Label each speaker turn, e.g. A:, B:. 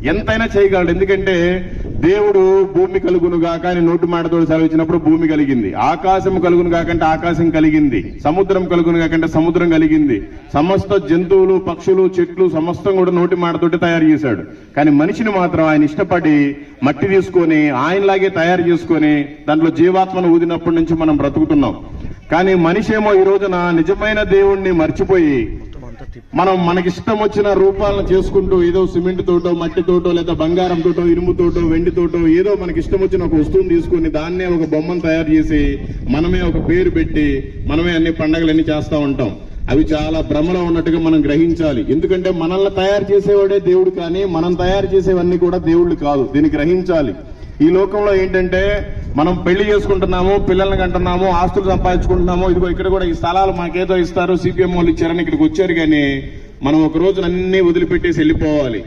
A: ఎంతైనా చేయగలడు. ఎందుకంటే దేవుడు భూమి కలుగును గాక అని నోటి మాటతో సెలవిచ్చినప్పుడు భూమి కలిగింది. ఆకాశం కలుగును కాకంటే ఆకాశం కలిగింది. సముద్రం కలుగును కాకంటే సముద్రం కలిగింది. సమస్త జంతువులు, పక్షులు, చెట్లు సమస్తం కూడా నోటి మాటతోటి తయారు చేశాడు. కానీ మనిషిని మాత్రం ఆయన ఇష్టపడి మట్టి తీసుకొని ఆయనలాగే తయారు చేసుకొని దాంట్లో జీవాత్మను ఊదినప్పటి నుంచి మనం బ్రతుకుతున్నాం. కానీ మనిషి ఏమో ఈ రోజున నిజమైన దేవుణ్ణి మర్చిపోయి మనం మనకిష్టం వచ్చిన రూపాలను చేసుకుంటూ ఏదో సిమెంట్ తోటో, మట్టి తోటో, లేదా బంగారం తోటో, ఇనుము తోటో, వెండి తోటో ఏదో మనకి ఇష్టం వచ్చిన ఒక వస్తువుని తీసుకుని దాన్నే ఒక బొమ్మను తయారు చేసి మనమే ఒక పేరు పెట్టి మనమే అన్ని పండగలన్నీ చేస్తూ ఉంటాం. అవి చాలా భ్రమలో ఉన్నట్టుగా మనం గ్రహించాలి. ఎందుకంటే మనల్ని తయారు చేసేవాడే దేవుడు, కానీ మనం తయారు చేసేవన్నీ కూడా దేవుళ్ళు కాదు. దీన్ని గ్రహించాలి. ఈ లోకంలో ఏంటంటే మనం పెళ్లి చేసుకుంటున్నాము, పిల్లల్ని కంటున్నాము, ఆస్తులు సంపాదించుకుంటున్నాము. ఇదిగో ఇక్కడ కూడా ఈ స్థలాలు మాకేదో ఇస్తారు, సిపిఎం వాళ్ళు ఇచ్చారని ఇక్కడికి వచ్చారు. కానీ మనం ఒక రోజు అన్ని వదిలిపెట్టేసి వెళ్ళిపోవాలి.